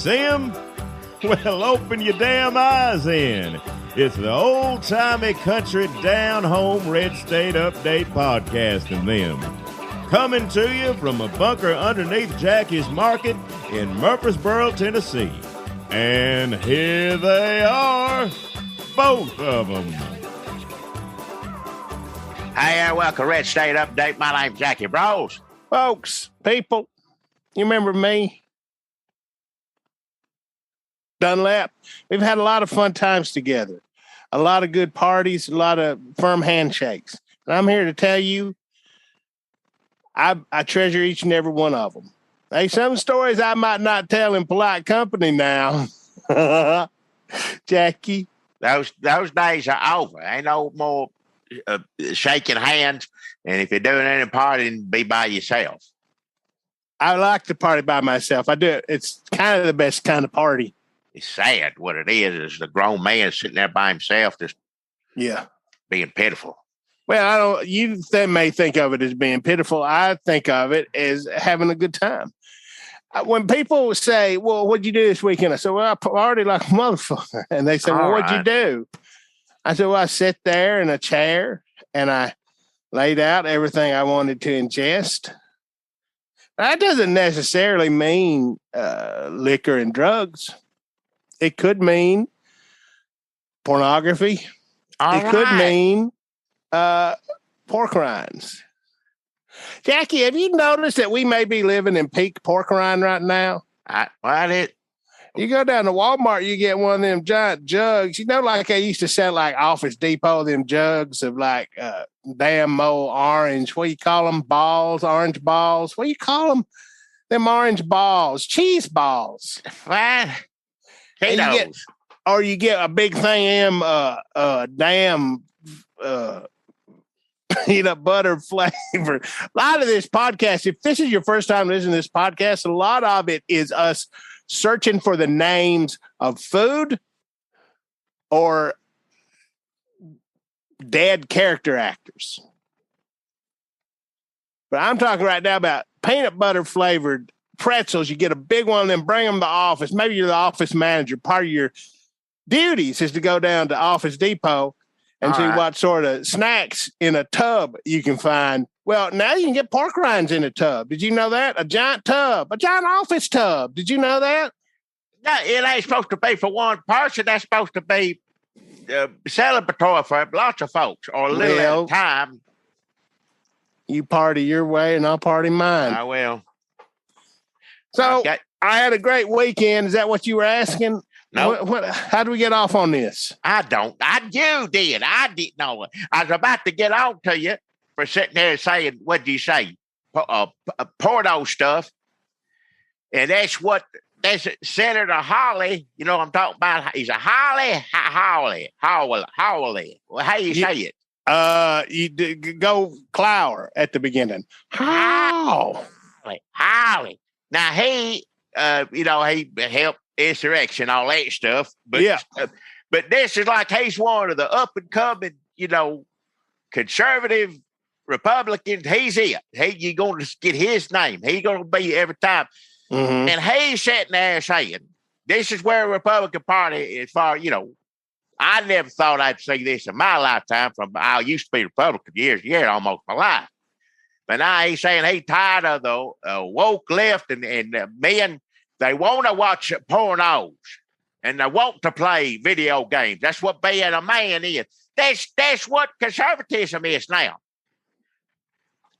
See 'em? Well, open your damn eyes in. It's the old-timey country down-home red state update podcast and them. Coming to you from a bunker underneath Jackie's Market in Murfreesboro, Tennessee. And here they are, both of them. Hey, welcome, Red State Update. My name's Jackie Bros. Folks, people, you remember me? Dunlap. We've had a lot of fun times together. A lot of good parties, a lot of firm handshakes. And I'm here to tell you, I treasure each and every one of them. Hey, some stories I might not tell in polite company now. Jackie. Those days are over. Ain't no more shaking hands. And if you're doing any partying, be by yourself. I like to party by myself. I do it. It's kind of the best kind of party. It's sad. What it is the grown man sitting there by himself, just being pitiful. Well, you may think of it as being pitiful. I think of it as having a good time. When people say, well, what'd you do this weekend? I said, well, I partied like a motherfucker. And they say, well, what'd you do? I said, well, I sat there in a chair and I laid out everything I wanted to ingest. That doesn't necessarily mean liquor and drugs. It could mean pornography. Could mean pork rinds. Jackie, have you noticed that we may be living in peak pork rind right now? You go down to Walmart, you get one of them giant jugs. You know, like they used to sell like Office Depot, them jugs of like damn old orange. What do you call them? Balls, orange balls. What do you call them? Them orange balls, cheese balls. What? You get a big thing damn peanut butter flavor. A lot of this podcast, if this is your first time listening to this podcast, a lot of it is us searching for the names of food or dead character actors. But I'm talking right now about peanut butter flavored pretzels. You get a big one and then bring them to the office. Maybe you're the office manager. Part of your duties is to go down to Office Depot and see what sort of snacks in a tub you can find. Well, now you can get pork rinds in a tub. Did you know that? A giant tub, a giant office tub. Did you know that? No, it ain't supposed to be for one person. That's supposed to be celebratory for lots of folks or a little at a time. You party your way and I'll party mine. I will. So I had a great weekend. Is that what you were asking? No. How do we get off on this? I don't. You did. I didn't know. I was about to get on to you for sitting there saying, what did you say? Porno stuff. And that's Senator Hawley. You know what I'm talking about? He's a Hawley. Well, how do you say it? You go Clower at the beginning. Hawley. Now he helped insurrection, all that stuff. But but this is like he's one of the up and coming, conservative Republicans. He's it. You're going to get his name. He's going to be every time. Mm-hmm. And he's sitting there saying, "This is where the Republican Party, as far I never thought I'd see this in my lifetime. I used to be Republican years almost my life." But now he's saying he's tired of the woke left and men. They want to watch pornos and they want to play video games. That's what being a man is. That's what conservatism is now.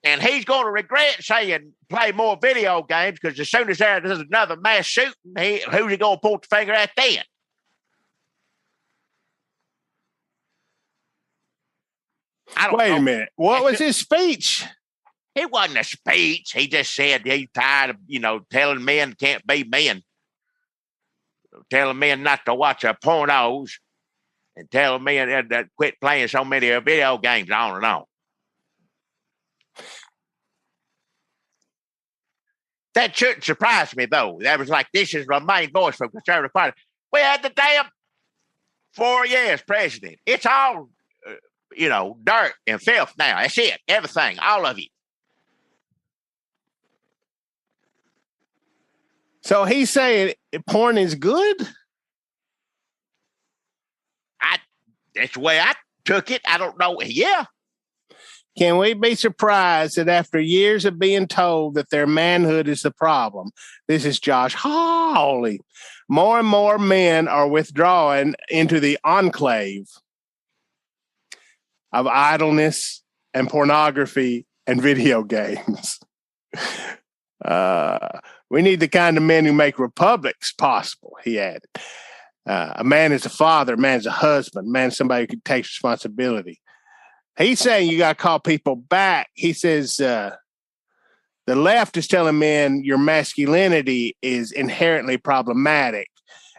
And he's going to regret saying play more video games because as soon as there's another mass shooting, who's he going to point the finger at then? Wait a minute. What was his speech? It wasn't a speech. He just said he's tired of, telling men can't be men. Telling men not to watch pornos and telling men that quit playing so many video games on and on. That shouldn't surprise me, though. That was like, this is the main voice for the Conservative Party. We had the damn 4 years president. It's all, dirt and filth now. That's it. Everything. All of it. So he's saying porn is good? That's the way I took it. I don't know. Yeah. Can we be surprised that after years of being told that their manhood is the problem, this is Josh Hawley, more and more men are withdrawing into the enclave of idleness and pornography and video games. We need the kind of men who make republics possible, he added. A man is a father, a man is a husband, a man is somebody who takes responsibility. He's saying you got to call people back. He says the left is telling men your masculinity is inherently problematic.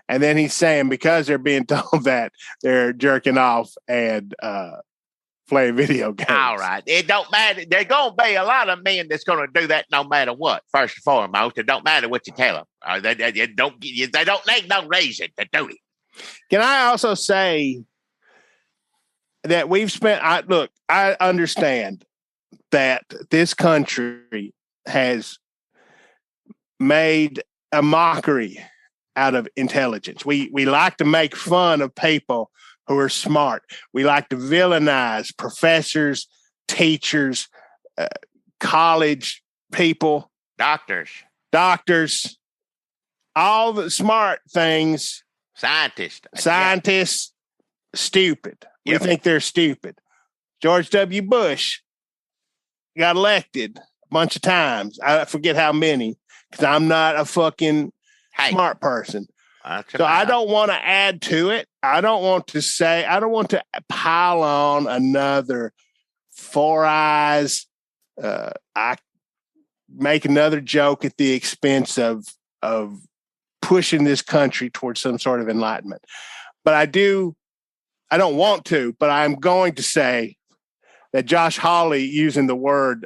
And then he's saying because they're being told that, they're jerking off and playing video games. All right. It don't matter. There's going to be a lot of men that's going to do that no matter what, first and foremost. It don't matter what you tell them. They don't need no reason to do it. Can I also say that we've spent, I understand that this country has made a mockery out of intelligence. We like to make fun of people who are smart. We like to villainize professors, teachers, college people, doctors, all the smart things. Scientists, stupid. Yep. We think they're stupid. George W. Bush got elected a bunch of times. I forget how many, because I'm not a fucking smart person. So I don't want to add to it. I don't want to pile on another Four Eyes. I make another joke at the expense of pushing this country towards some sort of enlightenment. But I don't want to, but I'm going to say that Josh Hawley using the word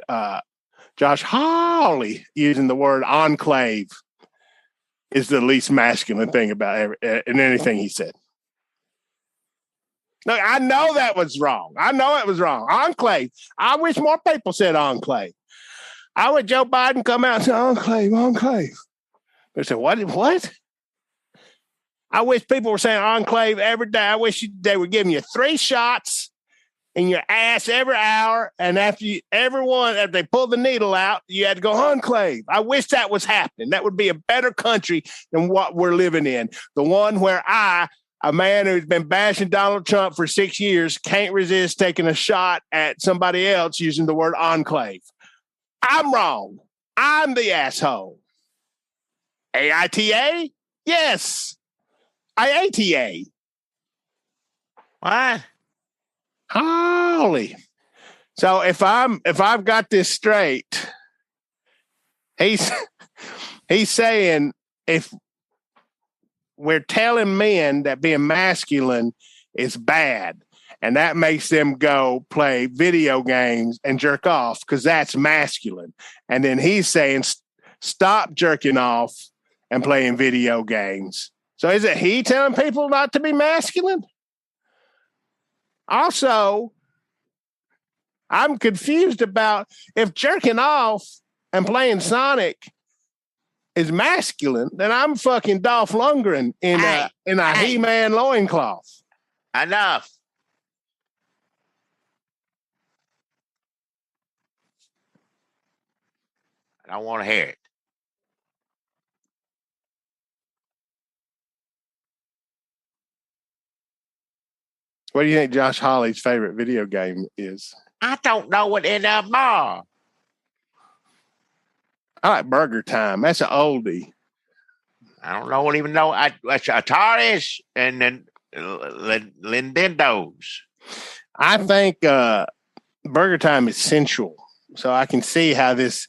enclave is the least masculine thing about in anything he said. Look, I know that was wrong. Enclave. I wish more people said enclave. I would Joe Biden come out and say enclave. They said, what? I wish people were saying enclave every day. I wish they were giving you 3 shots in your ass every hour. And after they pulled the needle out, you had to go enclave. I wish that was happening. That would be a better country than what we're living in. The one where a man who's been bashing Donald Trump for 6 years, can't resist taking a shot at somebody else using the word enclave. I'm wrong. I'm the asshole. AITA? Yes. IATA. What? Holy. So if I've got this straight, he's saying if we're telling men that being masculine is bad, and that makes them go play video games and jerk off because that's masculine. And then he's saying stop jerking off and playing video games. So is it he telling people not to be masculine? Also, I'm confused about if jerking off and playing Sonic is masculine, then I'm fucking Dolph Lundgren in a He-Man loincloth. Enough. I don't want to hear it. What do you think Josh Hawley's favorite video game is? I don't know what in a bar. I like Burger Time. That's an oldie. I don't even know. That's Ataris and then Nintendo's. I think Burger Time is sensual. So I can see how this,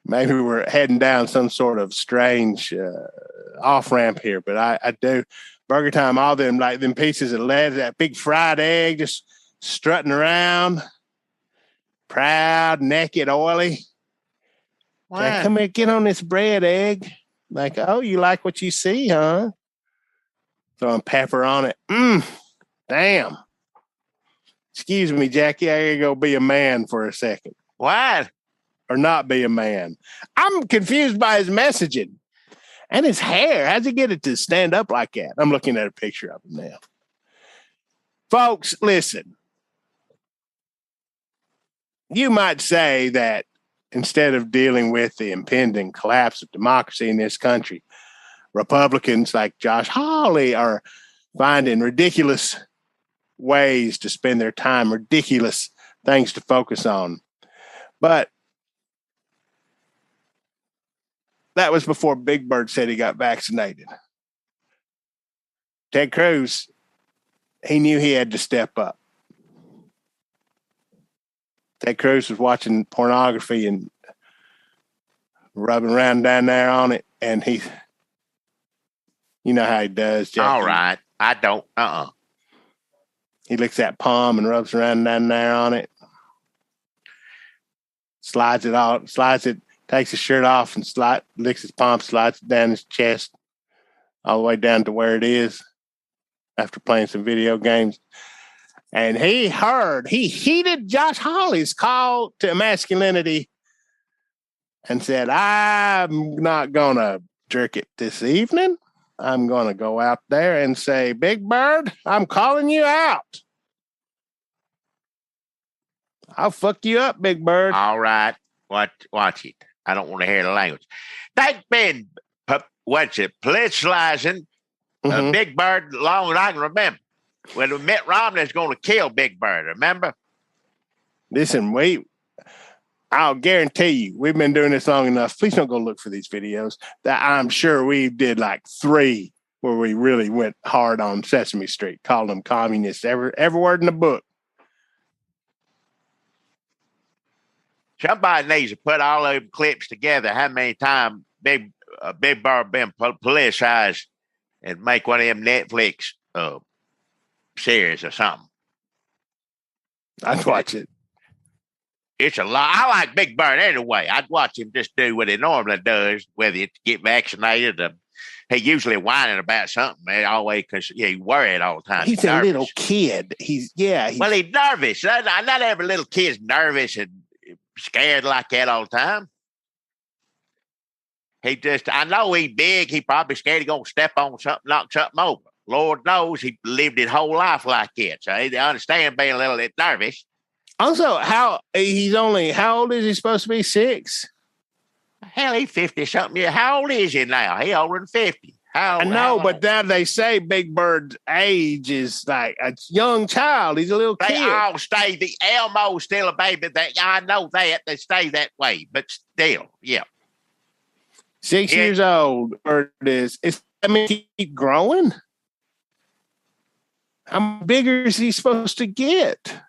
maybe we're heading down some sort of strange off-ramp here, but I do. Burger Time, all them like them pieces of lead, that big fried egg just strutting around, proud, naked, oily. Like, come here, get on this bread, egg. Like, oh, you like what you see, huh? Throwing pepper on it. Damn. Excuse me, Jackie. I gotta go be a man for a second. What? Or not be a man. I'm confused by his messaging. And his hair, how'd he get it to stand up like that? I'm looking at a picture of him now. Folks, listen. You might say that instead of dealing with the impending collapse of democracy in this country, Republicans like Josh Hawley are finding ridiculous ways to spend their time, ridiculous things to focus on. But that was before Big Bird said he got vaccinated. Ted Cruz, he knew he had to step up. Ted Cruz was watching pornography and rubbing around down there on it, and he, you know how he does, Jackie. All right. I don't. He licks that palm and rubs around down there on it. Slides it, takes his shirt off and licks his palm, slides it down his chest, all the way down to where it is after playing some video games. And he heeded Josh Hawley's call to masculinity and said, I'm not going to jerk it this evening. I'm going to go out there and say, Big Bird, I'm calling you out. I'll fuck you up, Big Bird. All right. Watch it. I don't want to hear the language. They've been, politicizing Big Bird long as I can remember. When Mitt Romney's going to kill Big Bird, remember? Listen, I'll guarantee you, we've been doing this long enough. Please don't go look for these videos. That I'm sure we did like 3 where we really went hard on Sesame Street, called them communists, every word in the book. Somebody needs to put all those clips together. How many times Big Bird been politicized and make one of them Netflix series or something. I'd watch it. It's a lot. I like Big Bird anyway. I'd watch him just do what he normally does, whether it's get vaccinated. He usually whining about something. Always because he's worried all the time. He's a little kid. He's nervous. Not every little kid's nervous and scared like that all the time. I know he's big. He probably scared he's going to step on something, knock something over. Lord knows he lived his whole life like that. So they understand being a little bit nervous. Also, how old is he supposed to be? 6? Hell, he's 50-something years. How old is he now? He older than 50. I know, but now they say Big Bird's age is like a young child. He's a little kid. They all stay. The Elmo's still a baby. I know that. They stay that way. But still, yeah. 6 years old, or it is. Keep growing? How bigger is he supposed to get?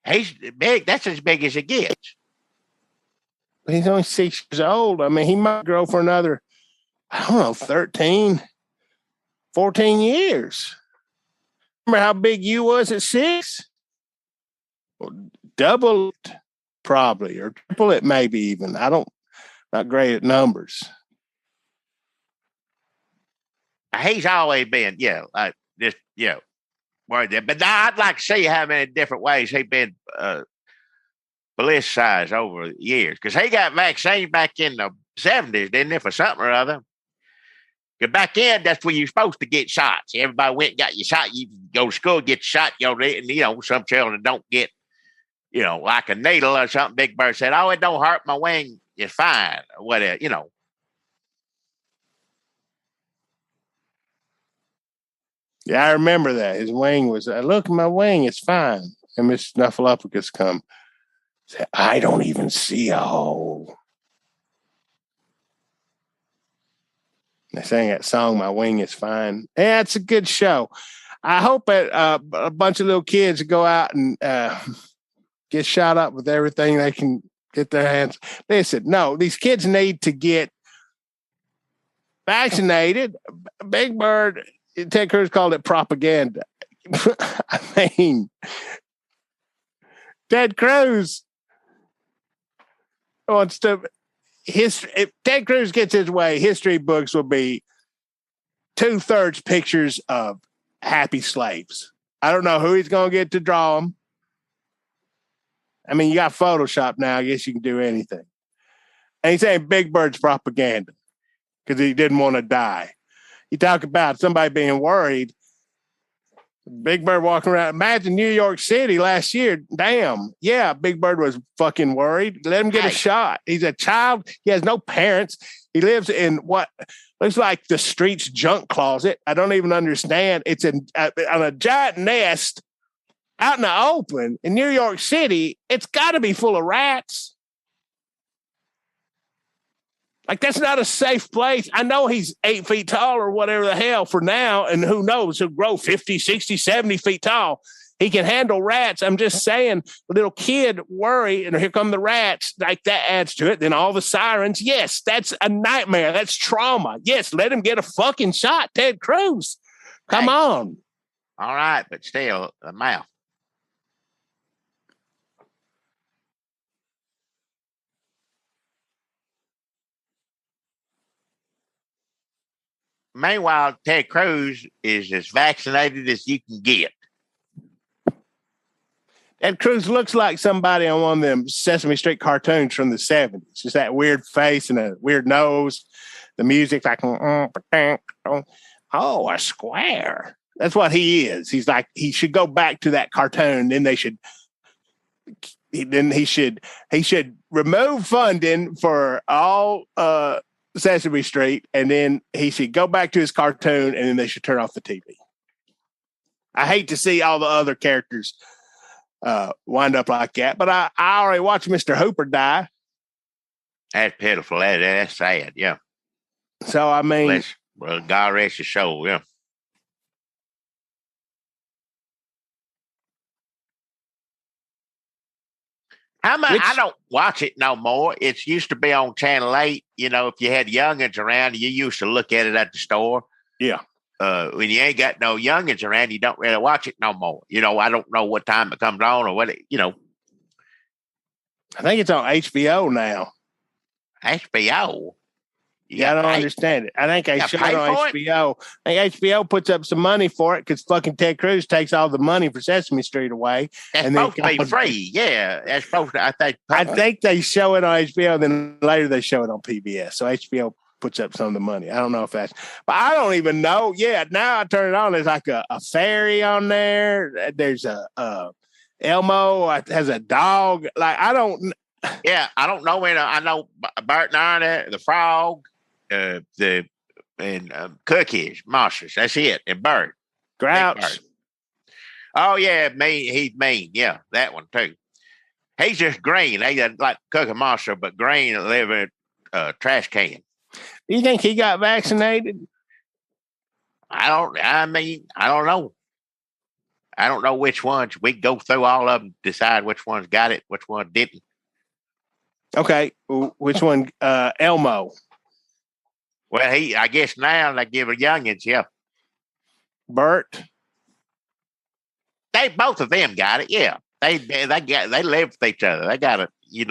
He's big. That's as big as it gets. But he's only 6 years old. I mean, he might grow for another, 13, 14 years. Remember how big you was at 6? Well, double it, probably, or triple it, maybe even. Not great at numbers. He's always been, worried there. But now I'd like to see how many different ways he's been politicized over the years. Because he got vaccine back in the 70s, didn't he, for something or other? Because back then, that's when you're supposed to get shots. Everybody went and got your shot. You go to school, get your shot. Some children don't get, like a needle or something. Big Bird said, oh, it don't hurt my wing. It's fine. Or whatever, Yeah, I remember that. His wing was, look, my wing, it's fine. And Miss Snuffleupagus come. Said, I don't even see a hole. They sang that song, My Wing is Fine. Yeah, it's a good show. I hope that a bunch of little kids go out and get shot up with everything they can get their hands. Listen, no, these kids need to get vaccinated. Big Bird, Ted Cruz called it propaganda. I mean, Ted Cruz wants to. If Ted Cruz gets his way, history books will be 2/3 pictures of happy slaves. I don't know who he's going to get to draw them. I mean, you got Photoshop now. I guess you can do anything. And he's saying Big Bird's propaganda because he didn't want to die. You talk about somebody being worried. Big Bird walking around. Imagine New York City last year. Damn. Yeah, Big Bird was fucking worried. Let him get a shot. He's a child. He has no parents. He lives in what looks like the street's junk closet. I don't even understand. It's on a giant nest out in the open in New York City. It's got to be full of rats. Like, that's not a safe place. I know he's 8 feet tall or whatever the hell for now, and who knows, he'll grow 50, 60, 70 feet tall. He can handle rats. I'm just saying, a little kid worry, and here come the rats. Like, that adds to it. Then all the sirens. Yes, that's a nightmare. That's trauma. Yes, let him get a fucking shot, Ted Cruz. Come on. All right, but still, a mouth. Meanwhile, Ted Cruz is as vaccinated as you can get. Ted Cruz looks like somebody on one of them Sesame Street cartoons from the 70s. Just that weird face and a weird nose. The music like, oh, a square. That's what he is. He's like, he should go back to that cartoon. Then he should remove funding for all Sesame Street, and then he should go back to his cartoon, and then they should turn off the TV. I hate to see all the other characters wind up like that, but I already watched Mr. Hooper die. That's pitiful. That's sad, yeah. So, I mean... Well, God rest his soul, yeah. I don't watch it no more. It used to be on Channel 8. You know, if you had youngins around, you used to look at it at the store. Yeah. When you ain't got no youngins around, you don't really watch it no more. You know, I don't know what time it comes on or what, I think it's on HBO now. HBO? Yeah, I don't understand it. I think they show it on HBO. I think HBO puts up some money for it because fucking Ted Cruz takes all the money for Sesame Street away. That's supposed to be free. Yeah, that's supposed to. I think they show it on HBO, then later they show it on PBS. So HBO puts up some of the money. I don't know if that's, but I don't even know. Yeah, now I turn it on. There's like a fairy on there. There's a Elmo has a dog. Like, I don't. Yeah, I don't know. I know Bert and Ernie, the frog. Cookies, monsters. That's it. And Bird, Grouch. Oh yeah, mean. He's mean. Yeah, that one too. He's just green. He doesn't like Cookie Monster, but green and live in a trash can. Do you think he got vaccinated? I don't know. I don't know which ones. We go through all of them, decide which ones got it, which one didn't. Okay, which one? Elmo. Well, I guess now they give a youngins, yeah. Bert. Both of them got it, yeah. They live with each other. They got it, you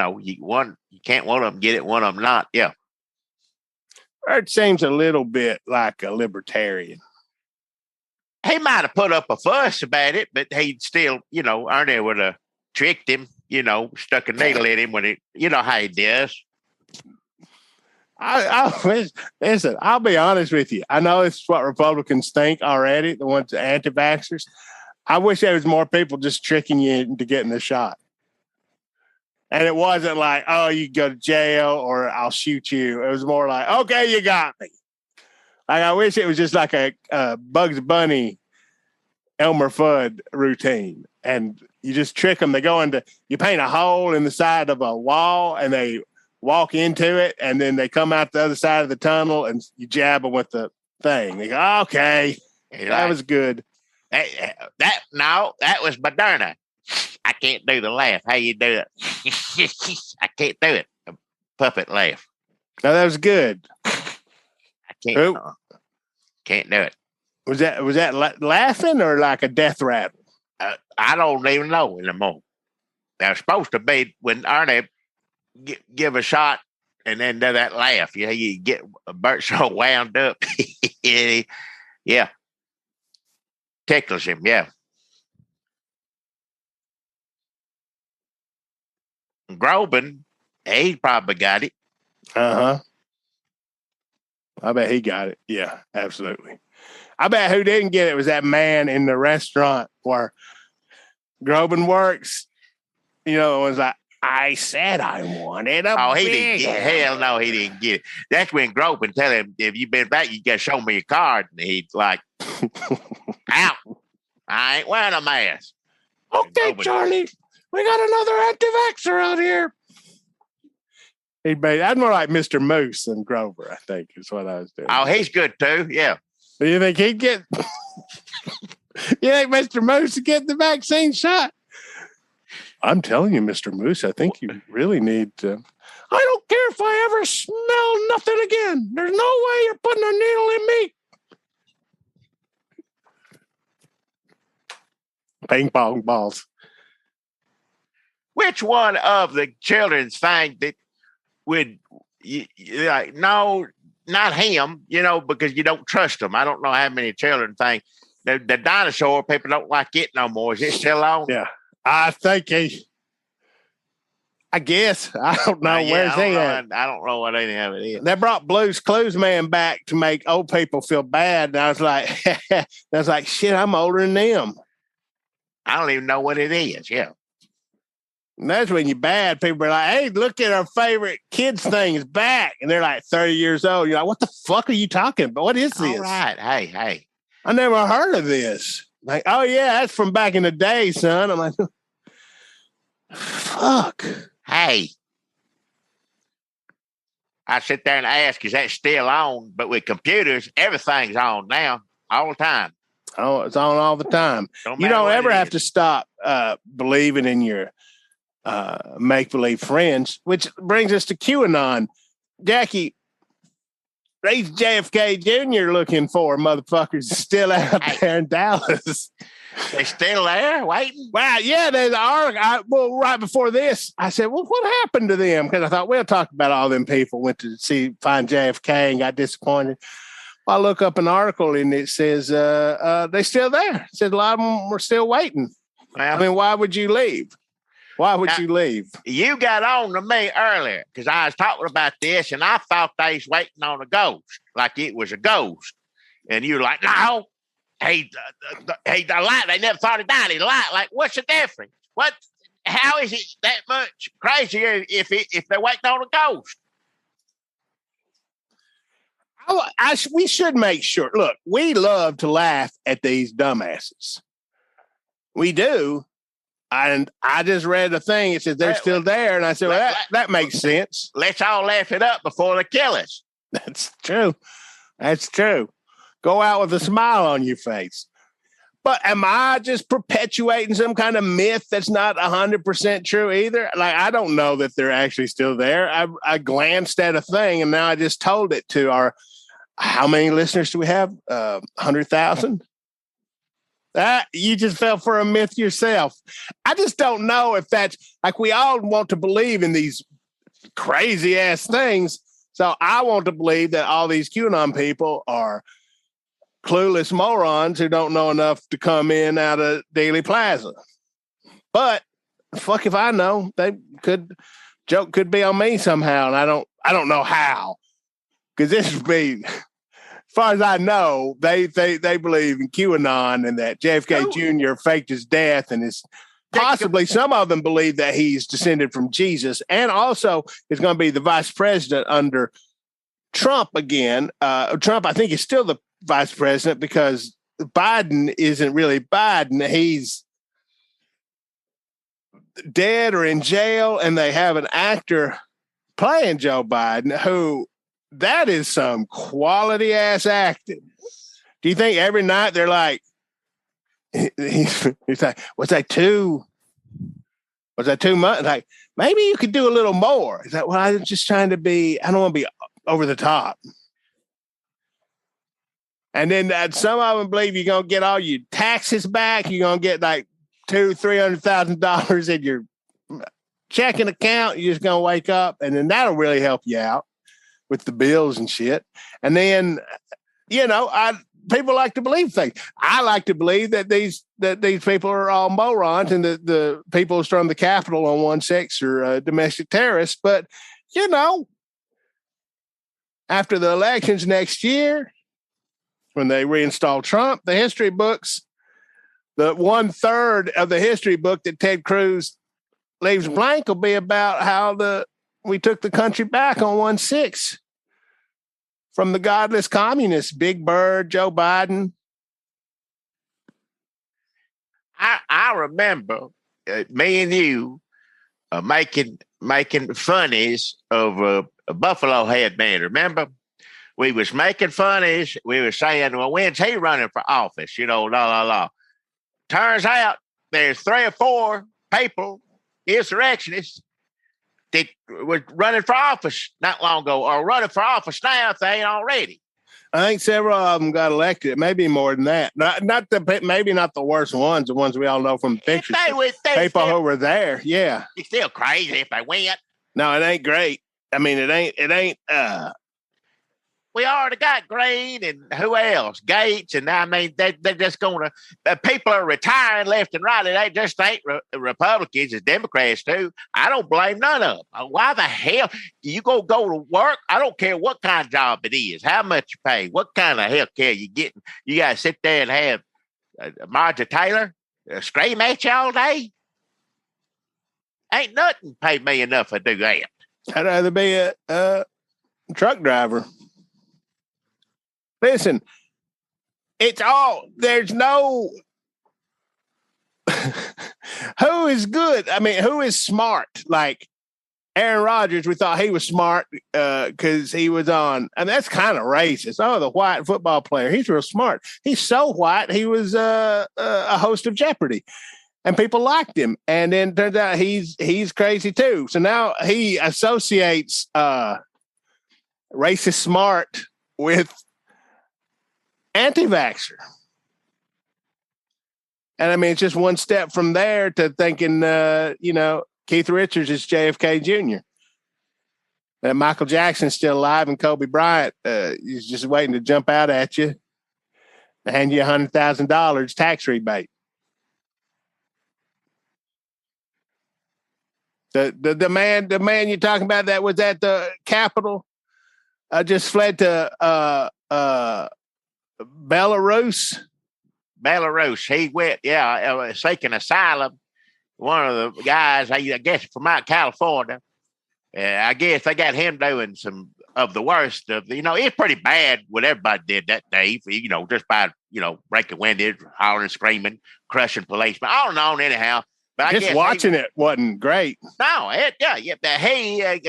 can't one of them get it, one of them not, yeah. Bert seems a little bit like a libertarian. He might have put up a fuss about it, but he'd still, Ernie would have tricked him, stuck a needle in him when how he does. Listen, I'll be honest with you. I know it's what Republicans think already, the ones anti-vaxxers. I wish there was more people just tricking you into getting the shot. And it wasn't like, oh, you go to jail or I'll shoot you. It was more like, okay, you got me. Like, I wish it was just like a Bugs Bunny, Elmer Fudd routine. And you just trick them. You paint a hole in the side of a wall and they walk into it, and then they come out the other side of the tunnel, and you jab them with the thing. They go, okay, that was good. That was Moderna. I can't do the laugh. How you do it? I can't do it. A puppet laugh. No, that was good. I can't do it. Was that laughing or like a death rattle? I don't even know anymore. They're supposed to be when Ernie give a shot and then do that laugh. You get Bert so wound up. Yeah. Tickles him, yeah. Groban, he probably got it. Uh-huh. I bet he got it. Yeah, absolutely. I bet who didn't get it was that man in the restaurant where Groban works. You know, it was like, I said I wanted a he didn't get it. Hell no, he didn't get it. That's when Groban tell him, if you've been back, you got to show me your card. And he's like, out. I ain't wearing a mask. Okay, Charlie, we got another anti-vaxxer out here. I'd more like Mr. Moose than Grover, I think, is what I was doing. Oh, he's good too, yeah. Do you think he'd get... You think Mr. Moose would get the vaccine shot? I'm telling you, Mr. Moose, I think you really need to... I don't care if I ever smell nothing again. There's no way you're putting a needle in me. Ping pong balls. Which one of the children's thing that would... like, no, not him, you know, because you don't trust them. I don't know how many children think. The dinosaur, people don't like it no more. Is it still on? Yeah. I think I guess. I don't know. Where's he at? I don't know what any of it is. They brought Blue's Clues Man back to make old people feel bad. And I was like, shit, I'm older than them. I don't even know what it is. Yeah. And that's when you're bad. People are like, hey, look at our favorite kids thing is back. And they're like 30 years old. You're like, what the fuck are you talking about? What is this? All right. Hey. I never heard of this. Like, oh, yeah, that's from back in the day, son. I'm like, fuck. Hey. I sit there and ask, is that still on? But with computers, everything's on now, all the time. Oh, it's on all the time. You don't ever have to stop believing in your make-believe friends, which brings us to QAnon. Jackie, these JFK Jr. looking for motherfuckers still out there in Dallas. They still there waiting? Wow, yeah, there's an article. Well, right before this, I said, well, what happened to them? Because I thought, we'll talk about all them people went to find JFK and got disappointed. Well, I look up an article and it says they're still there. It says a lot of them were still waiting. Well, I mean, why would you leave? Why would you leave? You got on to me earlier because I was talking about this and I thought they was waiting on a ghost, like it was a ghost. And you were like, no, hey, the light, they never thought he died. He lied. Like, what's the difference? How is it that much crazier if they're waiting on a ghost? We should make sure. Look, we love to laugh at these dumbasses. We do. And I just read a thing. It says they're still there. And I said, well, that makes sense. Let's all laugh it up before they kill us. That's true. That's true. Go out with a smile on your face. But am I just perpetuating some kind of myth that's not 100% true either? Like, I don't know that they're actually still there. I glanced at a thing and now I just told it to our, how many listeners do we have? 100,000? You just fell for a myth yourself. I just don't know if that's like we all want to believe in these crazy ass things. So I want to believe that all these QAnon people are clueless morons who don't know enough to come in out of Dealey Plaza. But fuck if I know. Joke could be on me somehow, and I don't know how. Because this would be, as far as I know, they believe in QAnon and that JFK Jr. faked his death and is possibly some of them believe that he's descended from Jesus and also is going to be the vice president under Trump again. Trump, I think, is still the vice president because Biden isn't really Biden. He's dead or in jail, and they have an actor playing Joe Biden who that is some quality ass acting. Do you think every night they're like, he's like, was that too much? Like, maybe you could do a little more. He's like, well, I'm just trying to be, I don't want to be over the top. And then some of them believe you're going to get all your taxes back. You're going to get like $200,000-$300,000 in your checking account. You're just going to wake up and then that'll really help you out with the bills and shit. And then, people like to believe things. I like to believe that these people are all morons and the people who stormed the Capitol on 1/6 are domestic terrorists. But, after the elections next year, when they reinstall Trump, the history books, the 1/3 of the history book that Ted Cruz leaves blank will be about how we took the country back on 1/6 from the godless communists, Big Bird, Joe Biden. I remember me and you making funnies of a Buffalo Head man. Remember? We was making funnies. We were saying, well, when's he running for office? Turns out there's 3 or 4 people, insurrectionists, that were running for office not long ago, or running for office now if they ain't already. I think several of them got elected. Maybe more than that. Maybe not the worst ones, the ones we all know from the pictures. People who were there, yeah. It's still crazy if they went. No, it ain't great. I mean, it ain't. We already got Green and who else? Gates, and I mean, they're just going to. People are retiring left and right. They just ain't Republicans, it's Democrats too. I don't blame none of them. Why the hell you go to work? I don't care what kind of job it is, how much you pay, what kind of health care you getting. You got to sit there and have Marjorie Taylor scream at you all day. Ain't nothing paid me enough to do that. I'd rather be a truck driver. Listen, there's no, who is good? I mean, who is smart? Like Aaron Rodgers, we thought he was smart because he was on, and that's kind of racist. Oh, the white football player, he's real smart. He's so white, he was a host of Jeopardy. And people liked him. And then turns out he's crazy too. So now he associates racist smart with anti-vaxxer. And I mean, it's just one step from there to thinking, Keith Richards is JFK Jr. That Michael Jackson's still alive and Kobe Bryant is just waiting to jump out at you and hand you $100,000 tax rebate. The man you're talking about that was at the Capitol just fled to Belarus. He went, seeking asylum. One of the guys, I guess from out California, I guess they got him doing some of the worst of it's pretty bad what everybody did that day, just by, breaking windows, hollering, screaming, crushing policemen, on and on anyhow. But just watching it wasn't great. No, I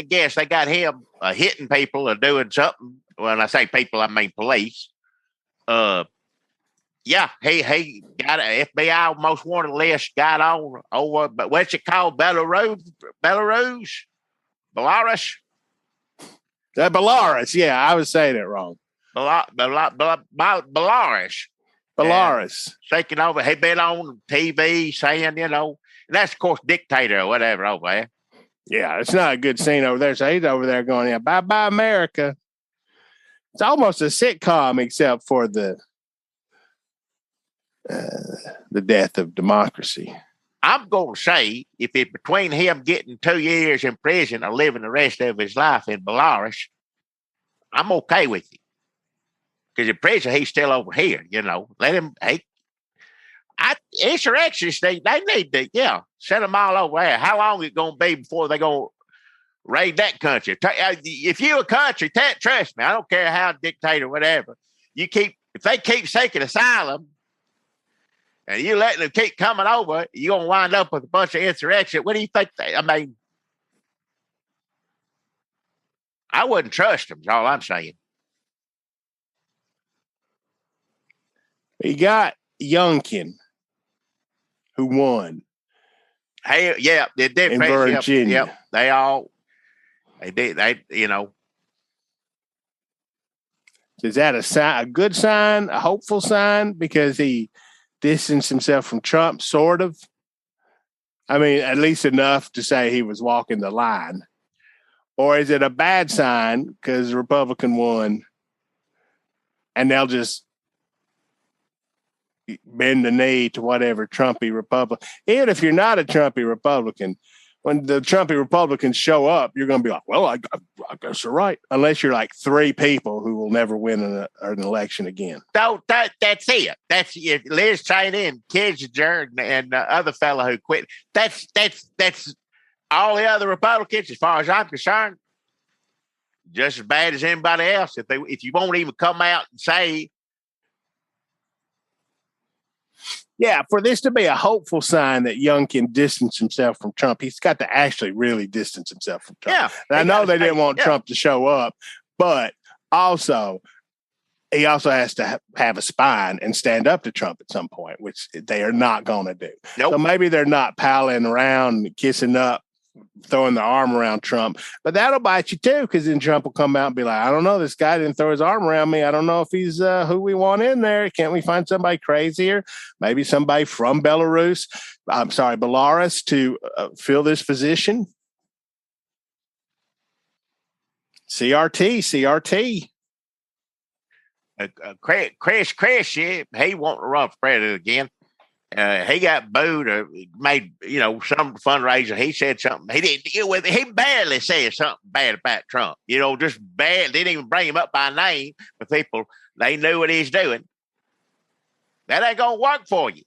guess they got him hitting people or doing something. When I say people, I mean police. He got an FBI most wanted list, got on over, but what's it called? Belarus? Belarus, yeah, I was saying it wrong. Belarus. Taking over. He been on TV saying, and that's, of course, dictator or whatever over there. Yeah, it's not a good scene over there. So he's over there going, yeah, bye-bye, America. It's almost a sitcom except for the death of democracy. I'm going to say, if it's between him getting 2 years in prison or living the rest of his life in Belarus, I'm okay with it. Because in prison, he's still over here, Let him, insurrectionists, they need to, send them all over there. How long is it going to be before they're going to raid that country? If you're a country, trust me, I don't care how dictator, whatever, if they keep seeking asylum, and you letting them keep coming over, you're going to wind up with a bunch of insurrection. What do you think? I wouldn't trust them, is all I'm saying. You got Youngkin, who won. Hey, yeah, they did. In Virginia. Yep, they did. Is that a good sign, a hopeful sign? Because he distanced himself from Trump, sort of. I mean, at least enough to say he was walking the line. Or is it a bad sign because the Republican won and they'll just bend the knee to whatever Trumpy Republican. Even if you're not a Trumpy Republican, when the Trumpy Republicans show up, you're going to be like, well, I guess you're right. Unless you're like three people who will never win an election again. So that's it. That's if Liz Cheney and Kissinger and the other fellow who quit. That's all the other Republicans, as far as I'm concerned, just as bad as anybody else. If you won't even come out and say. Yeah, for this to be a hopeful sign that Youngkin distanced himself from Trump, he's got to actually really distance himself from Trump. Yeah, and I know they didn't want Trump to show up, but also he also has to have a spine and stand up to Trump at some point, which they are not going to do. Nope. So maybe they're not palling around, kissing up, throwing their arm around Trump, but that'll bite you too, because then Trump will come out and be like, I don't know, this guy didn't throw his arm around me. I don't know if he's who we want in there. Can't we find somebody crazier? Maybe somebody from Belarus to fill this position. CRT. Chris, he won't run for president again. He got booed or made, some fundraiser. He said something. He didn't deal with it. He barely said something bad about Trump. Just bad. Didn't even bring him up by name. But people, they knew what he's doing. That ain't going to work for you.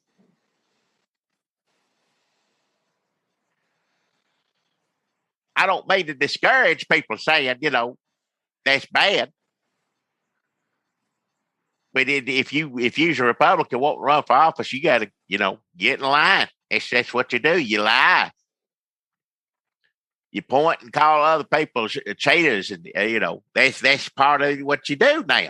I don't mean to discourage people saying, that's bad. But if you're a Republican won't run for office, you got to, get in line. That's what you do. You lie. You point and call other people cheaters, and that's part of what you do now.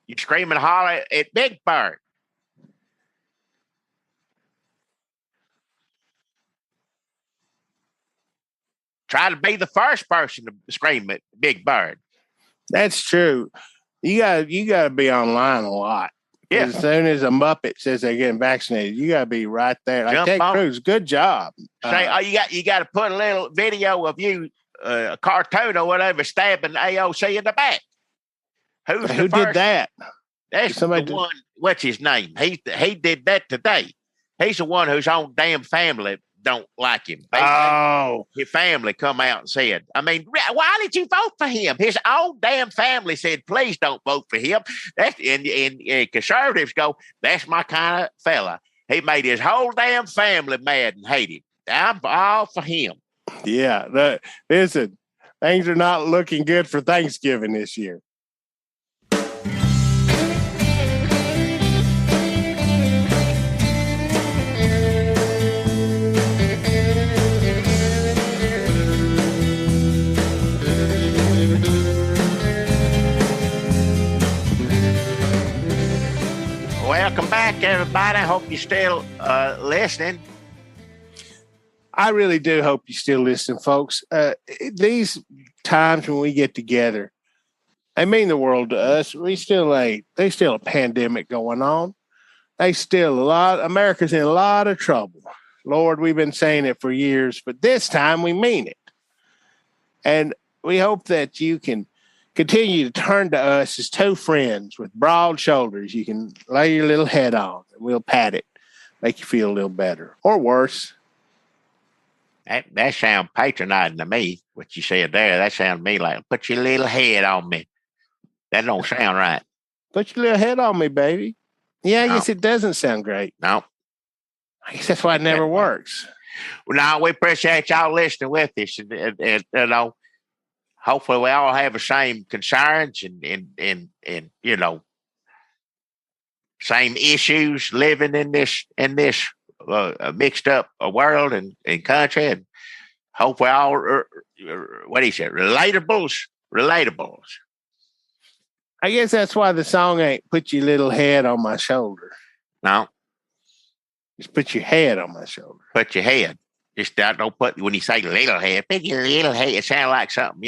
You scream and holler at Big Bird. Try to be the first person to scream at Big Bird. That's true. You gotta be online a lot. Yeah. As soon as a Muppet says they're getting vaccinated, you gotta be right there. Like Ted Cruz, good job. Say, you got to put a little video of you, a cartoon or whatever, stabbing AOC in the back. Who did that? That's the one. What's his name? He did that today. He's the one whose own damn family don't like him. His family come out and said, why did you vote for him? His own damn family said, please don't vote for him. And conservatives go, that's my kind of fella. He made his whole damn family mad and hate him. I'm all for him. Yeah. Listen, things are not looking good for Thanksgiving this year. Welcome back, everybody. I hope you're still listening. I really do hope you're still listening, folks. These times when we get together, they mean the world to us. There's still a pandemic going on. America's in a lot of trouble. Lord, we've been saying it for years, but this time we mean it. And we hope that you can continue to turn to us as two friends with broad shoulders you can lay your little head on, and we'll pat it, make you feel a little better or worse. That sounds patronizing to me, what you said there. That sounds to me like, put your little head on me. That don't sound right. Put your little head on me, baby. Yeah, I guess it doesn't sound great. No. I guess that's why it never works. Well, now, we appreciate y'all listening with us. And hopefully we all have the same concerns and same issues living in this mixed up world and country, and hopefully all relatables. I guess that's why the song ain't "Put Your Little Head on My Shoulder." No, just put your head on my shoulder. Put your head. Just don't put, when you say little head, put your little head. It sounds like something,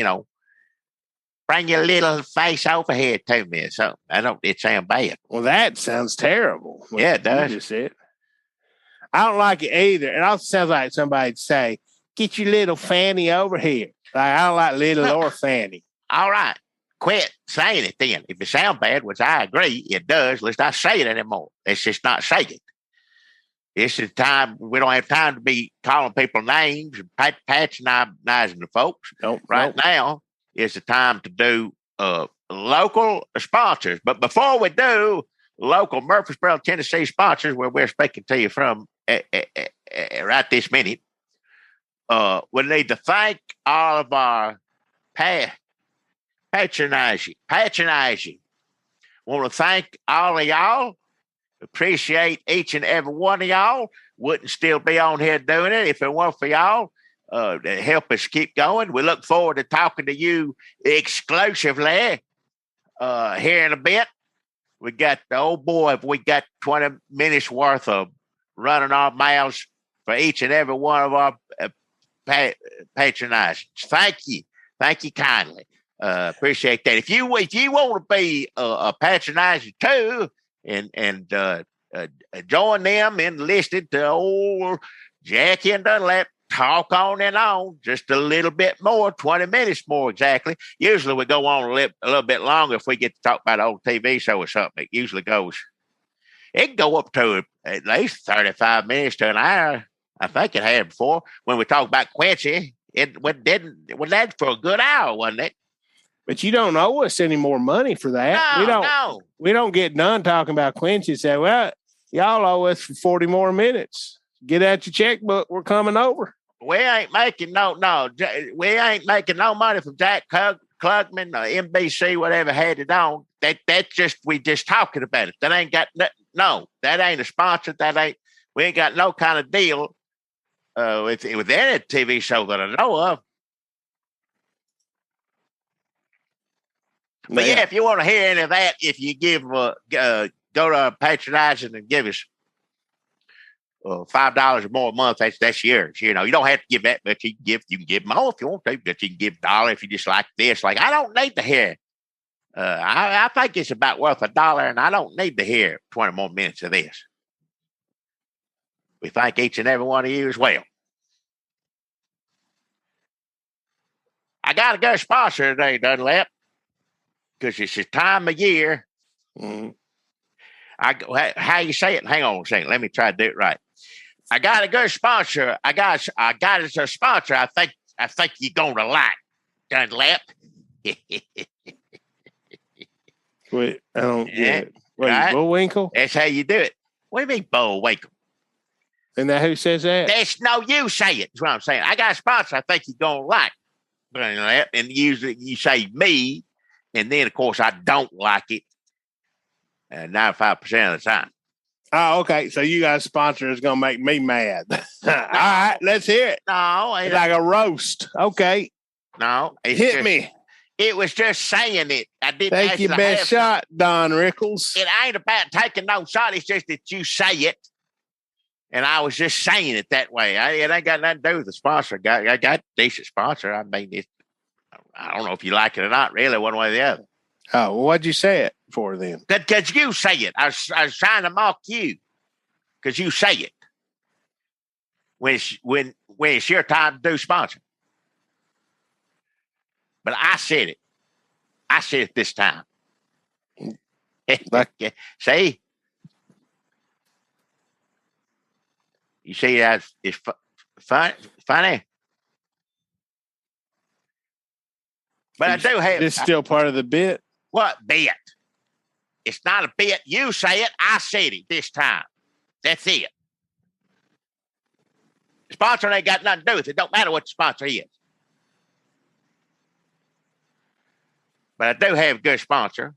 bring your little face over here to me or something. It sounds bad. Well, that sounds terrible. Yeah, it does. Just it. I don't like it either. It also sounds like somebody'd say, get your little fanny over here. Like, I don't like little or fanny. All right. quit saying it then. If it sounds bad, which I agree, it does, let's not say it anymore. Let's just not say it. This is time. We don't have time to be calling people names and patronizing the folks. Now is the time to do local sponsors. But before we do local Murfreesboro, Tennessee sponsors, where we're speaking to you from right this minute, we need to thank all of our patronizing. Want to thank all of y'all. Appreciate each and every one of y'all. Wouldn't still be on here doing it if it weren't for y'all to help us keep going. We look forward to talking to you exclusively here in a bit. We got we got 20 minutes worth of running our mouths for each and every one of our patronizers. Thank you kindly. Appreciate that. If you want to be a patronizer too, and join them and listen to old Jackie and Dunlap talk on and on just a little bit more, 20 minutes more exactly. Usually we go on a little bit longer if we get to talk about an old TV show or something. It usually it can go up to at least 35 minutes to an hour. I think it had before when we talked about Quincy. It went that for a good hour, wasn't it? But you don't owe us any more money for that. We don't get done talking about Quincy and say, well, y'all owe us for 40 more minutes. Get out your checkbook. We're coming over. We ain't making no money from Jack Klugman or NBC, whatever had it on. That's just, we just talking about it. That ain't got that ain't a sponsor. We ain't got no kind of deal with any TV show that I know of. But yeah, if you want to hear any of that, if you give go to patronizing and give us $5 or more a month, that's yours. You know, you don't have to give that much. You can give more if you want to, but you can give $1 if you just like this. Like, I don't need to hear. I think it's about worth $1, and I don't need to hear 20 more minutes of this. We thank each and every one of you as well. I got a good sponsor today, Dunlap, because it's the time of year. Mm-hmm. How you say it? Hang on a second. Let me try to do it right. I got a good sponsor. I got as a sponsor. I think you're gonna like Dunlap. Wait, I don't get it. What, right? Bullwinkle? That's how you do it. What do you mean, Bullwinkle? And that who says that? That's you say it. That's what I'm saying. I got a sponsor. I think you're gonna like Dunlap, and usually you say me, and then of course I don't like it. 95% of the time. Oh, okay. So you got a sponsor that's going to make me mad. All right, let's hear it. No. It's like a roast. Okay. No. Hit me. It was just saying it. I didn't. Take your best shot, Don Rickles. It ain't about taking no shot. It's just that you say it. And I was just saying it that way. It ain't got nothing to do with the sponsor. I got a decent sponsor. I mean, I don't know if you like it or not, really, one way or the other. Oh, well, what'd you say it for then? Because you say it. I was trying to mock you because you say it when it's your time to do sponsor. But I said it. I said it this time. See? You see that it's funny? But I do have... It's still part of the bit? What bit? It's not a bit. You say it. I said it this time. That's it. The sponsor ain't got nothing to do with it. It don't matter what the sponsor is. But I do have a good sponsor,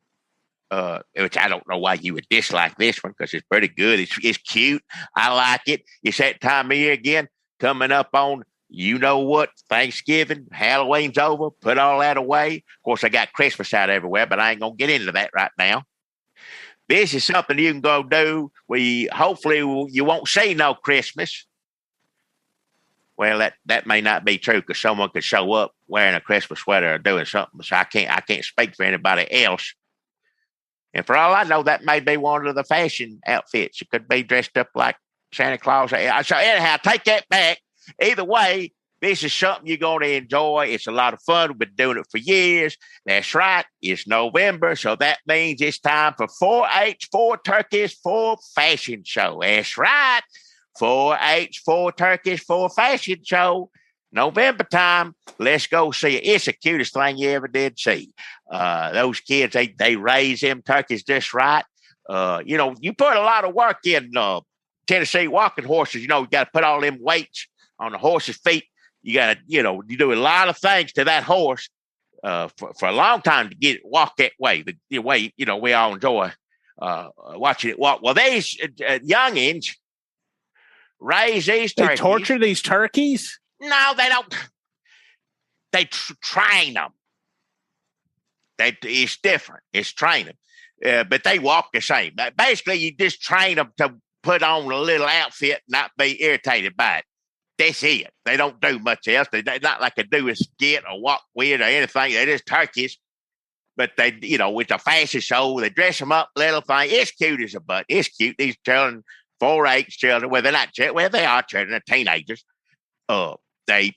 which I don't know why you would dislike this one because it's pretty good. It's cute. I like it. It's that time of year again, coming up on you know what? Thanksgiving, Halloween's over. Put all that away. Of course, I got Christmas out everywhere, but I ain't going to get into that right now. This is something you can go do. Hopefully you won't see no Christmas. Well, that may not be true because someone could show up wearing a Christmas sweater or doing something. So I can't speak for anybody else. And for all I know, that may be one of the fashion outfits. You could be dressed up like Santa Claus. So anyhow, take that back. Either way, This is something you're going to enjoy. It's a lot of fun. We've been doing it for years. That's right. It's November, so that means it's time for 4-H, 4 turkeys, 4 fashion show. That's right. 4-H, 4 turkeys, 4 fashion show. November time. Let's go see it. It's the cutest thing you ever did see. Those kids, they raise them turkeys just right. You put a lot of work in Tennessee walking horses. You got to put all them weights on the horse's feet. You got to, you do a lot of things to that horse for a long time to get it walk that way. The way, we all enjoy watching it walk. Well, these youngins raise these turkeys. They torture these turkeys? No, they don't. They train them. It's different. It's training. But they walk the same. Basically, you just train them to put on a little outfit and not be irritated by it. That's it. They don't do much else. They're not like they do a skit or walk weird or anything. They're just turkeys. But they, with a fashion show, they dress them up, little thing. It's cute as a butt. It's cute. These children, 4-H children, well, they're not children. Well, they are children. They're teenagers. They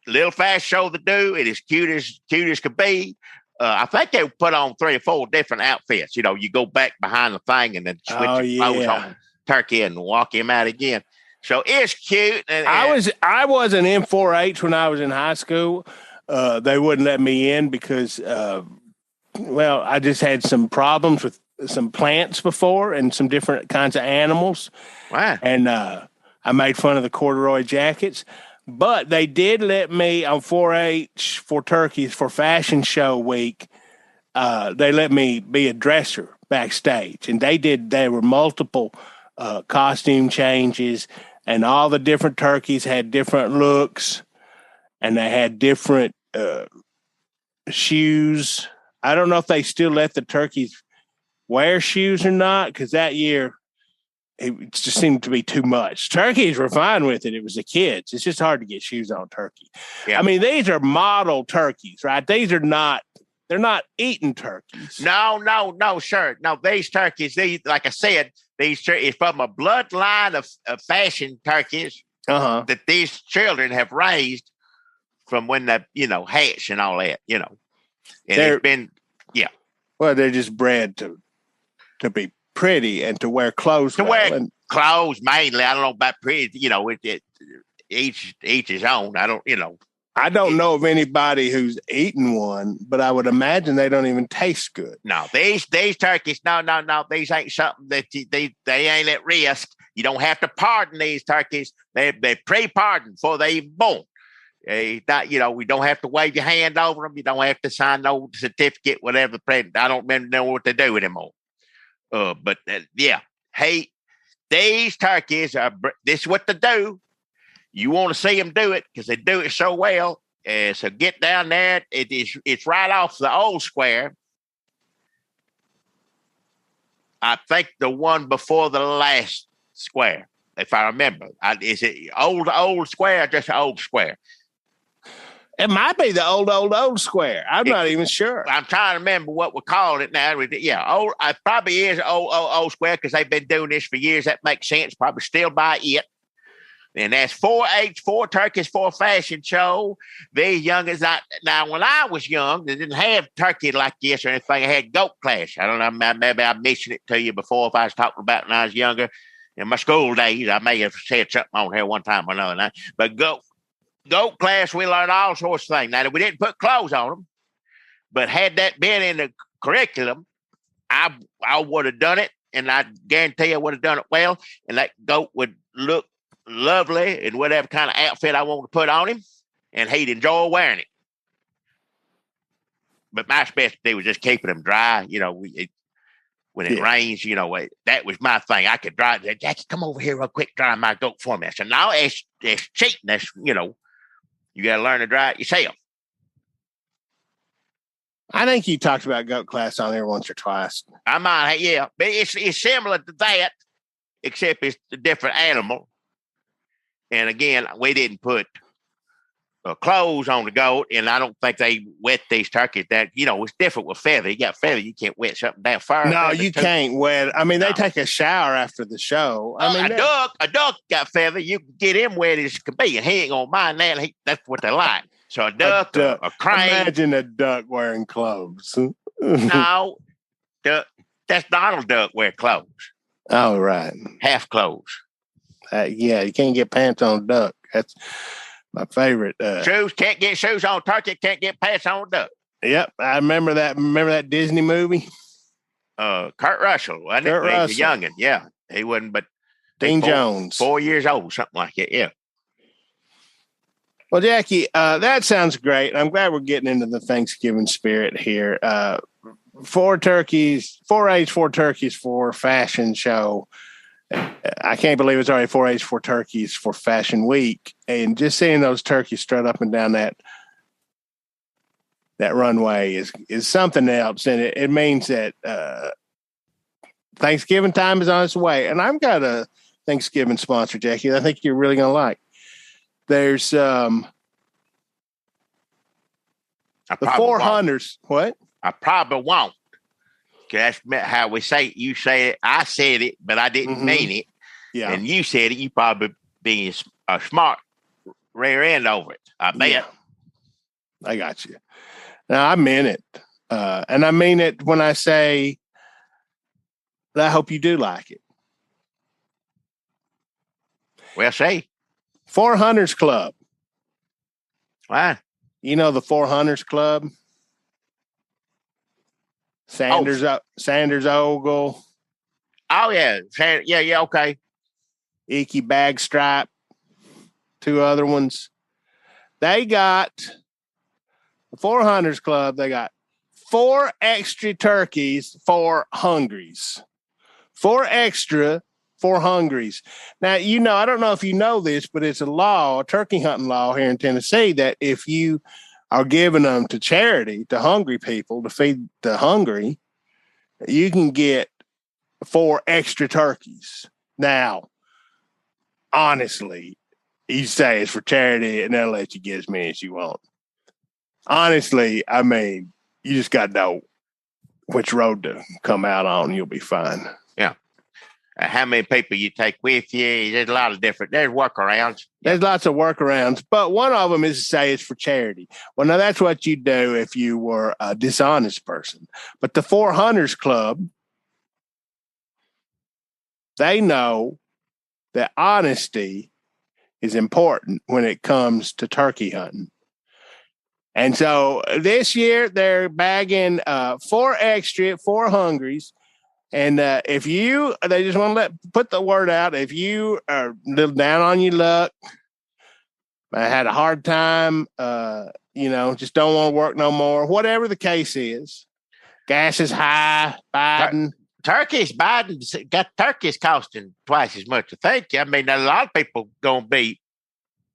little fast show to do. It is cute as could be. I think they put on 3 or 4 different outfits. You go back behind the thing and then switch clothes on turkey and walk him out again. So it's cute. And I wasn't in 4-H when I was in high school. They wouldn't let me in because, I just had some problems with some plants before and some different kinds of animals. Wow. And I made fun of the corduroy jackets. But they did let me on 4-H for turkeys for fashion show week. They let me be a dresser backstage, and there were multiple costume changes, and all the different turkeys had different looks, and they had different shoes. I don't know if they still let the turkeys wear shoes or not, because that year it just seemed to be too much. Turkeys were fine with it. It was the kids. It's just hard to get shoes on turkey. Yeah. I mean, these are model turkeys, right? They're not eating turkeys. No, sir. No, these turkeys, like I said, these turkeys from a bloodline of fashion turkeys that these children have raised from when they, hatch and all that, And it's been, Well, they're just bred to be pretty and to wear clothes. Clothes mainly. I don't know about pretty. Each his own. I don't. I don't know of anybody who's eaten one, but I would imagine they don't even taste good. No, these turkeys. No. These ain't something that they ain't at risk. You don't have to pardon these turkeys. They're pre-pardoned before they even born. We don't have to wave your hand over them. You don't have to sign no certificate, whatever. I don't even know what to do anymore. Hey, these turkeys this is what they do. You want to see them do it because they do it so well. So get down there. It's right off the old square. I think the one before the last square, if I remember. Is it old square or just an old square? It might be the old square. I'm not even sure. I'm trying to remember what we're calling it now. Yeah, it probably is old square because they've been doing this for years. That makes sense. Probably still by it. And that's 4-H, 4 turkeys, 4 fashion show. These youngins. Now, when I was young, they didn't have turkey like this or anything. I had goat class. I don't know. Maybe I mentioned it to you before if I was talking about when I was younger. In my school days, I may have said something on here one time or another. But goat class, we learned all sorts of things. Now, we didn't put clothes on them, but had that been in the curriculum, I would have done it, and I guarantee I would have done it well, and that goat would look lovely in whatever kind of outfit I want to put on him, and he'd enjoy wearing it. But my specialty was just keeping them dry. When it rains, that was my thing. I could dry. Jackie, come over here real quick, dry my goat for me. I said, no, it's cheating. That's, you got to learn to dry it yourself. I think you talked about goat class on there once or twice. I might, yeah. But it's similar to that, except it's a different animal. And again, we didn't put clothes on the goat, and I don't think they wet these turkeys. That it's different with feather. You got feather, you can't wet something down far. No, you can't wet. I mean, they take a shower after the show. Well, a duck got feather. You can get him wet as can be, and he ain't gonna mind that. That's what they like. So a duck. A crane. Imagine a duck wearing clothes. No, that's Donald Duck wear clothes. Oh, right. Half clothes. Yeah, you can't get pants on a duck. That's my favorite. Shoes, can't get shoes on turkey, can't get pants on a duck. Yep, I remember that. Remember that Disney movie? Kurt Russell, wasn't Kurt it? Russell. He was a youngin', yeah. He wasn't, but Dean Jones. 4 years old, something like that, yeah. Well, Jackie, that sounds great. I'm glad we're getting into the Thanksgiving spirit here. 4 turkeys, 4 turkeys for fashion show. I can't believe it's already 4 turkeys for Fashion Week. And just seeing those turkeys strut up and down that runway is something else. And it means that Thanksgiving time is on its way. And I've got a Thanksgiving sponsor, Jackie, that I think you're really going to like. There's the 400s. What? I probably won't. That's how we say it. You say it. I said it, but I didn't mean it. Yeah. And you said it. You probably being a smart rear end over it. I bet. Yeah. I got you. Now, I meant it. And I mean it when I say that I hope you do like it. Well, say. 400s Club. Why? You know the 400s Club? Sanders Ogle. Oh, yeah. Yeah, okay. Icky Bagstripe. 2 other ones. They got the 400s Club. They got 4 extra turkeys for hungries. 4 extra for hungries. Now, I don't know if you know this, but it's a turkey hunting law here in Tennessee, that if you are giving them to charity, to hungry people, to feed the hungry, you can get 4 extra turkeys. Now, honestly, you say it's for charity and they'll let you get as many as you want. Honestly, I mean, you just got to know which road to come out on. You'll be fine. Yeah. How many people you take with you? There's a lot of there's workarounds. There's lots of workarounds, but one of them is to say it's for charity. Well, now that's what you do if you were a dishonest person. But the 400s Club, they know that honesty is important when it comes to turkey hunting. And so this year they're bagging 4 extra, 4 hungries. And if they just want to put the word out, if you are a little down on your luck, I had a hard time, just don't want to work no more, whatever the case is, gas is high, Biden. Biden's got turkeys costing twice as much, I think. I mean, a lot of people going to be,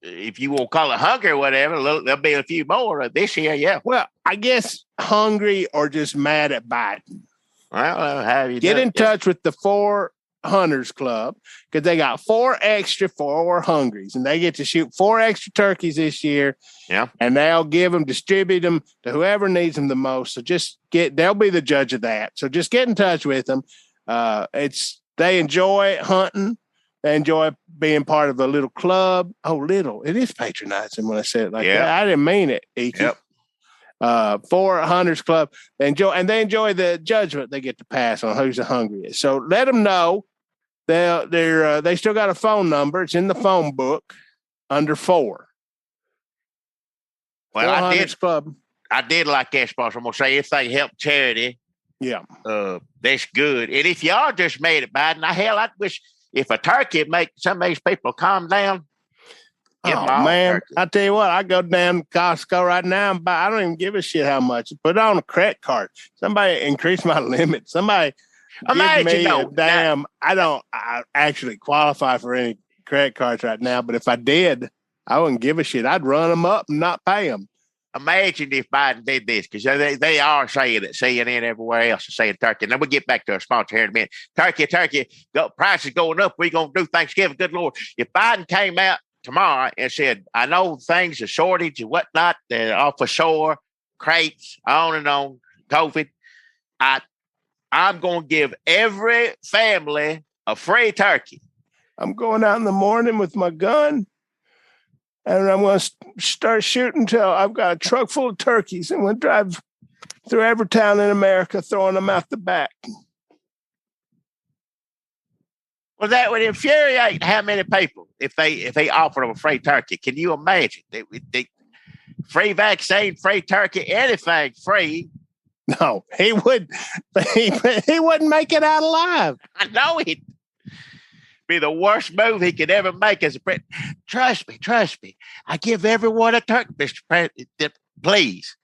if you won't call it hungry or whatever, there'll be a few more this year, yeah. Well, I guess hungry or just mad at Biden. Well, have you get in touch with the 400s Club, because they got 4 extra, 4 hungries, and they get to shoot 4 extra turkeys this year. Yeah, and they'll distribute them to whoever needs them the most. So they'll be the judge of that. So just get in touch with them. They enjoy hunting. They enjoy being part of a little club. Oh, little! It is patronizing when I say it like that. I didn't mean it, Iki. Yep. 400s Club. They enjoy the judgment they get to pass on who's the hungriest. So let them know. They still got a phone number. It's in the phone book under 4. Well, I did like that sponsor. I'm gonna say if they help charity, that's good. And if y'all just made it, Biden, I wish if a turkey make some of these people calm down. Oh, man, I tell you what, I go down to Costco right now and buy. I don't even give a shit how much. Put it on a credit card. Somebody increase my limit. Somebody give me a damn. I actually qualify for any credit cards right now, but if I did, I wouldn't give a shit. I'd run them up and not pay them. Imagine if Biden did this, because they are saying it, CNN everywhere else is saying turkey. And then we'll get back to our sponsor here in a minute. Turkey, prices going up. We're going to do Thanksgiving. Good Lord. If Biden came out tomorrow and said, I know things are shortage and whatnot. They're off ashore, crates, on and on, COVID. I'm going to give every family a free turkey. I'm going out in the morning with my gun, and I'm going to start shooting until I've got a truck full of turkeys, and we'll drive through every town in America, throwing them out the back. Well, that would infuriate how many people if they offered them a free turkey. Can you imagine? They free vaccine, free turkey, anything free. No, he would. He wouldn't make it out alive. I know it. Be the worst move he could ever make as a president. Trust me. I give everyone a turkey, Mr. President. Please.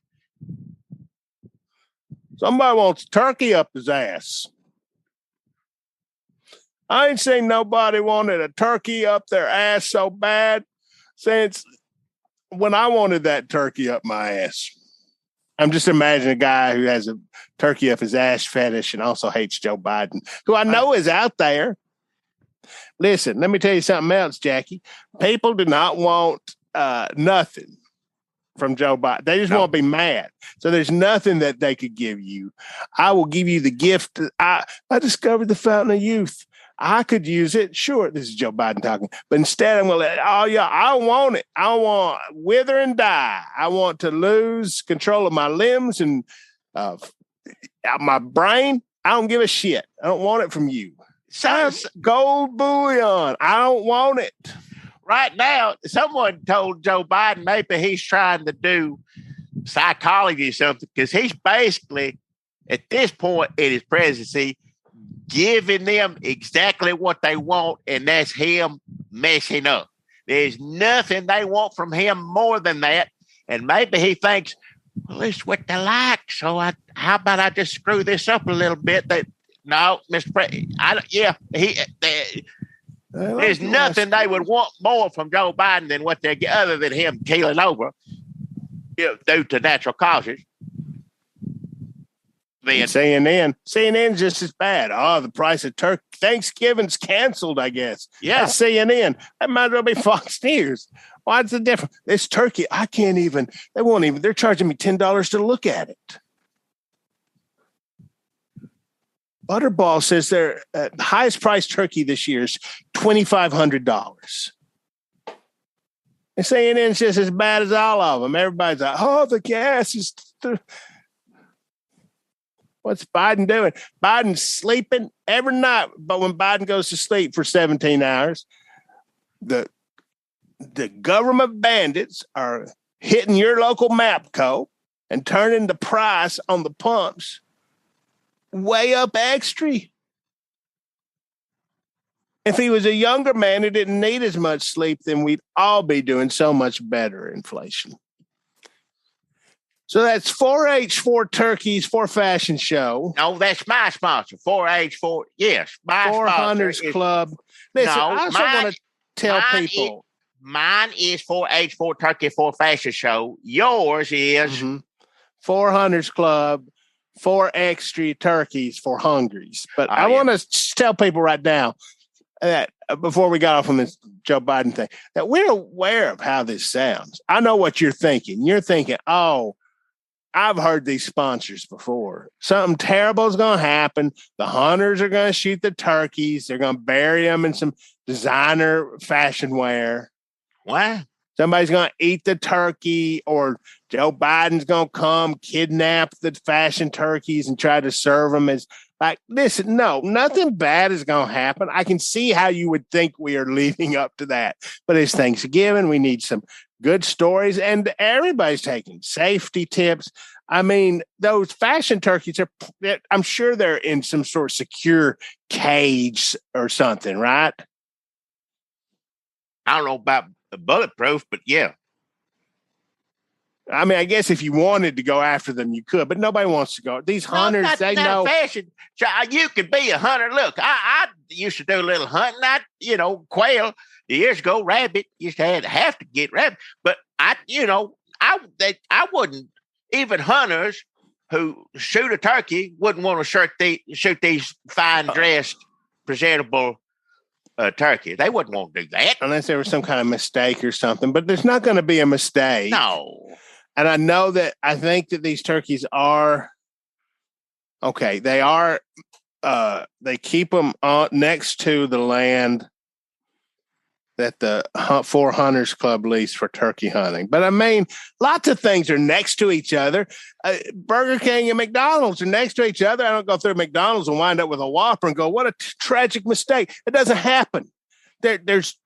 Somebody wants turkey up his ass. I ain't seen nobody wanted a turkey up their ass so bad since when I wanted that turkey up my ass. I'm just imagining a guy who has a turkey up his ass fetish and also hates Joe Biden, who I know is out there. Listen, let me tell you something else, Jackie. People do not want nothing from Joe Biden. They just want to be mad. So there's nothing that they could give you. I will give you the gift. I discovered the fountain of youth. I could use it. Sure, this is Joe Biden talking. But instead, I'm going to I want it. I want wither and die. I want to lose control of my limbs and my brain. I don't give a shit. I don't want it from you. Gold bullion. I don't want it. Right now, someone told Joe Biden maybe he's trying to do psychology or something because he's basically, at this point in his presidency, giving them exactly what they want, and that's him messing up. There's nothing they want from him more than that. And maybe he thinks, well, it's what they like. So how about I just screw this up a little bit? No, Mr. President, there's nothing they would want more from Joe Biden than what they get, other than him keeling over due to natural causes. Then CNN's just as bad. Oh, the price of turkey. Thanksgiving's canceled, I guess. Yeah. That's CNN. That might as well be Fox News. What's the difference? This turkey, they're charging me $10 to look at it. Butterball says their highest priced turkey this year is $2,500. And CNN's just as bad as all of them. Everybody's like, oh, the gas is... What's Biden doing? Biden's sleeping every night. But when Biden goes to sleep for 17 hours, the government bandits are hitting your local MAPCO and turning the price on the pumps way up extra. If he was a younger man who didn't need as much sleep, then we'd all be doing so much better inflation. So that's 4-H-4 Turkeys for Fashion Show. No, that's my sponsor. 4-H-4. Yes, my 400's sponsor. Club. Listen, I also want to tell people. Mine is 4-H-4 Turkey for Fashion Show. Yours is 400's Club. 4 extra turkeys for hungries. But I want to tell people right now that before we got off on this Joe Biden thing, that we're aware of how this sounds. I know what you're thinking. You're thinking, oh, I've heard these sponsors before. Something terrible is going to happen. The hunters are going to shoot the turkeys. They're going to bury them in some designer fashion wear. What? Somebody's going to eat the turkey, or Joe Biden's going to come kidnap the fashion turkeys and try to serve them as like, listen, no, nothing bad is going to happen. I can see how you would think we are leading up to that, but it's Thanksgiving. We need some good stories, and everybody's taking safety tips. I mean, those fashion turkeys I'm sure they're in some sort of secure cage or something, right? I don't know about the bulletproof, but yeah. I mean, I guess if you wanted to go after them, you could, but nobody wants to go. These hunters, they know. Fashion. You could be a hunter. Look, I used to do a little hunting. Quail years ago, rabbit. Used to have to get rabbit, but I wouldn't. Even hunters who shoot a turkey wouldn't want to shoot these fine dressed, presentable turkey. They wouldn't want to do that. Unless there was some kind of mistake or something. But there's not going to be a mistake. No. And I think that these turkeys are, okay, they are, they keep them next to the land that the Four Hunters Club leased for turkey hunting. But I mean, lots of things are next to each other. Burger King and McDonald's are next to each other. I don't go through McDonald's and wind up with a Whopper and go, what a tragic mistake. It doesn't happen. There's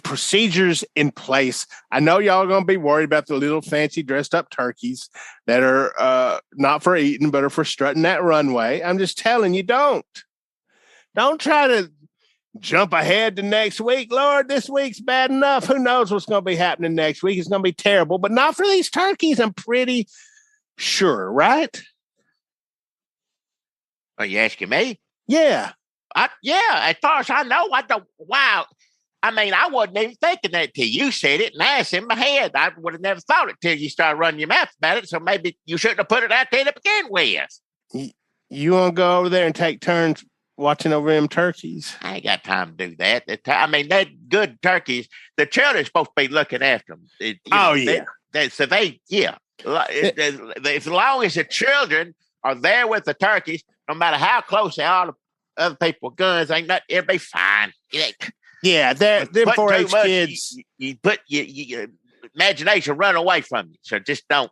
procedures in place. I know y'all are going to be worried about the little fancy dressed up turkeys that are not for eating, but are for strutting that runway. I'm just telling you, don't try to jump ahead to next week. Lord, this week's bad enough. Who knows what's going to be happening next week? It's going to be terrible, but not for these turkeys. I'm pretty sure, right? Are you asking me? Yeah. As far as I know, I don't. Wow. I mean, I wasn't even thinking that till you said it, and now it's in my head. I would have never thought it till you started running your mouth about it. So maybe you shouldn't have put it out there to begin with. You want to go over there and take turns watching over them turkeys? I ain't got time to do that. I mean, they're good turkeys. The children's supposed to be looking after them. Yeah. As long as the children are there with the turkeys, no matter how close they are to other people's guns, it'll be fine. Yeah, them 4-H kids. You put your imagination run away from you. So just don't,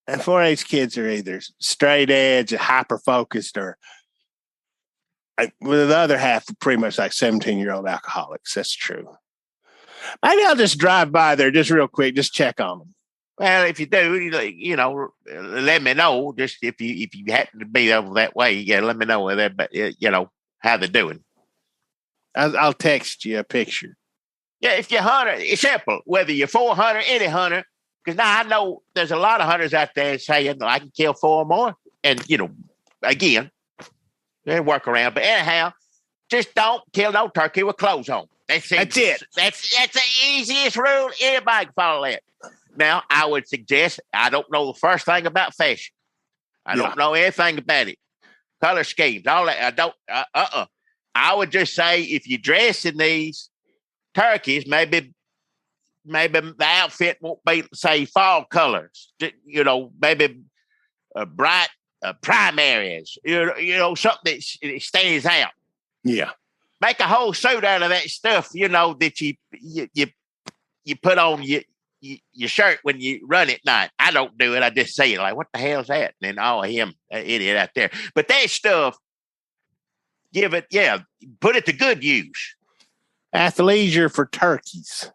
And 4-H kids are either straight edge, hyper focused, or with the other half, pretty much like 17-year-old alcoholics. That's true. Maybe I'll just drive by there just real quick, just check on them. Well, if you do, let me know. Just if you happen to be over that way, let me know whether, how they're doing. I'll text you a picture. Yeah, if you're a hunter, it's simple. Whether you're 4 hunter, any hunter, because now I know there's a lot of hunters out there saying I can kill 4 or more, and again, they work around. But anyhow, just don't kill no turkey with clothes on. That's it. That's the easiest rule. Anybody can follow that. Now, I would suggest I don't know the first thing about fashion. I don't know anything about it. Color schemes, all that. I don't. I would just say if you dress in these turkeys, maybe the outfit won't be, say, fall colors. Maybe bright primaries. Something that stands out. Yeah. Make a whole suit out of that stuff. That you put on your shirt when you run at night. I don't do it. I just say it like, what the hell is that? And then him, that idiot out there. But that stuff. Put it to good use. Athleisure for turkeys.